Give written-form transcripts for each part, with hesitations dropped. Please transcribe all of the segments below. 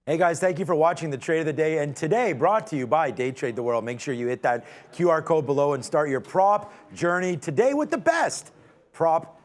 Hey guys, thank you for watching the Trade of the Day, and today brought to you by Day Trade the World. Make sure you hit that QR code below and start your prop journey today with the best prop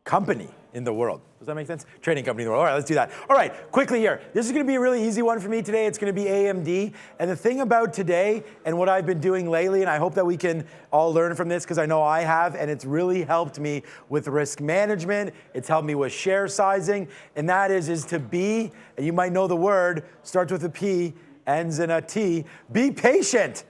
company in the world. Does that make sense? Trading company in the world. All right, let's do that. All right, quickly here. This is going to be a really easy one for me today. It's going to be AMD. And the thing about today and what I've been doing lately, and I hope that we can all learn from this because I know I have, and it's really helped me with risk management. It's helped me with share sizing. And that is to be, and you might know the word, starts with a P, ends in a T, be patient.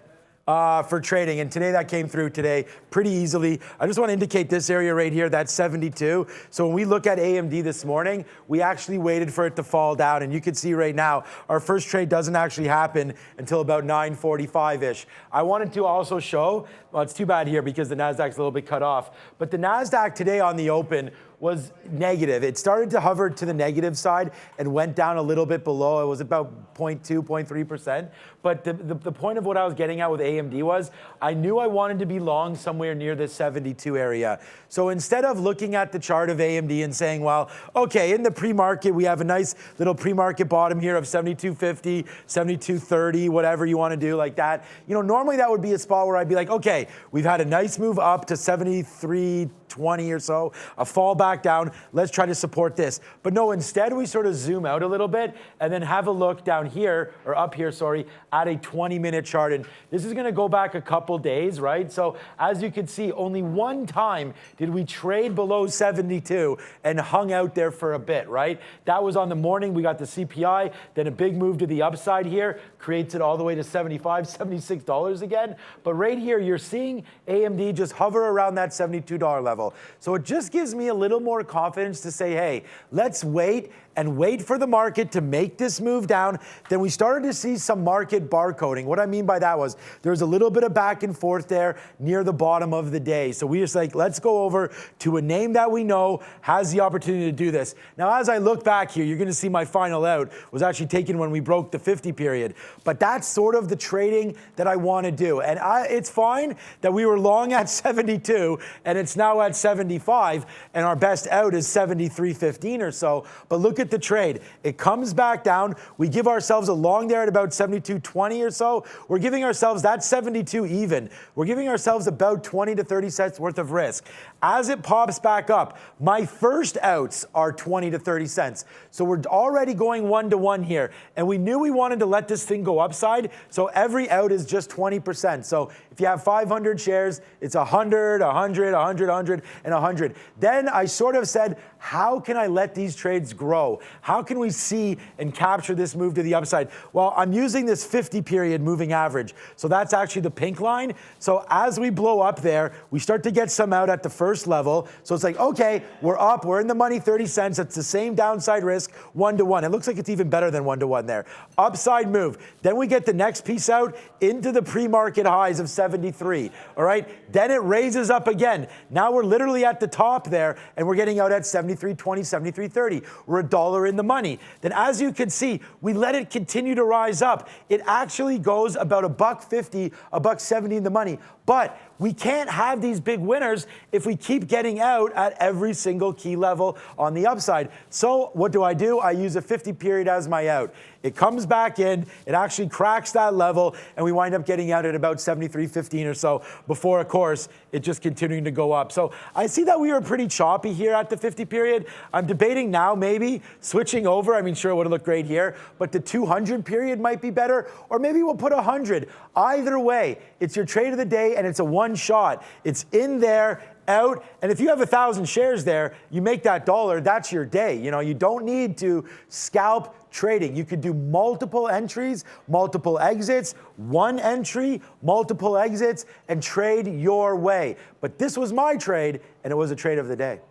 For trading, and today that came through today pretty easily. I just want to indicate this area right here, that's 72. So when we look at AMD this morning, we actually waited for it to fall down, and you can see right now our first trade doesn't actually happen until about 9:45-ish. I wanted to also show, well, it's too bad here because the Nasdaq's a little bit cut off, but the Nasdaq today on the open was negative. It started to hover to the negative side and went down a little bit below. It was about 0.2, 0.3%. But the point of what I was getting at with AMD was I knew I wanted to be long somewhere near this 72 area. So instead of looking at the chart of AMD and saying, well, okay, in the pre-market, we have a nice little pre-market bottom here of 72.50, 72.30, whatever you want to do like that. You know, normally that would be a spot where I'd be like, okay, we've had a nice move up to 73.20 or so, a fall back down, let's try to support this. But no, instead we sort of zoom out a little bit and then have a look down here, or up here, sorry, at a 20-minute chart. And this is gonna go back a couple days, right? So as you can see, only one time did we trade below 72 and hung out there for a bit, right? That was on the morning, we got the CPI, then a big move to the upside here, creates it all the way to $75, $76 again. But right here, you're seeing AMD just hover around that $72 level. So it just gives me a little more confidence to say, hey, let's wait and wait for the market to make this move down. Then we started to see some market barcoding. What I mean by that was there was a little bit of back and forth there near the bottom of the day. So we just like, let's go over to a name that we know has the opportunity to do this. Now, as I look back here, you're gonna see my final out was actually taken when we broke the 50 period. But that's sort of the trading that I wanna do. And it's fine that we were long at 72 and it's now at 75 and our best out is 73.15 or so. But look at the trade. It comes back down. We give ourselves a long there at about 72.20 or so. We're giving ourselves that 72 even. We're giving ourselves about 20 to 30 cents worth of risk. As it pops back up, my first outs are 20 to 30 cents. So we're already going 1-to-1 here. And we knew we wanted to let this thing go upside. So every out is just 20%. So if you have 500 shares, it's 100, 100, 100, 100, and 100. Then I sort of said, how can I let these trades grow? How can we see and capture this move to the upside? Well, I'm using this 50 period moving average. So that's actually the pink line. So as we blow up there, we start to get some out at the first level. So it's like, okay, we're up, we're in the money 30 cents. It's the same downside risk, 1-to-1. It looks like it's even better than 1-to-1 there. Upside move. Then we get the next piece out into the pre-market highs of 73, all right? Then it raises up again. Now we're literally at the top there and we're getting out at 73.20, 73.30. We're $1 in the money. Then as you can see, we let it continue to rise up. It actually goes about $1.50, $1.70 in the money. But we can't have these big winners if we keep getting out at every single key level on the upside. So what do? I use a 50 period as my out. It comes back in, it actually cracks that level, and we wind up getting out at about 73.15 or so before, of course, it just continuing to go up. So I see that we were pretty choppy here at the 50 period. I'm debating now maybe switching over. I mean, sure, it would have looked great here, but the 200 period might be better, or maybe we'll put 100. Either way, it's your trade of the day, and it's a one shot. It's in there, out, and if you have 1,000 shares there, you make that $1, that's your day. You know, you don't need to scalp trading. You could do multiple entries, multiple exits, one entry, multiple exits, and trade your way. But this was my trade, and it was a trade of the day.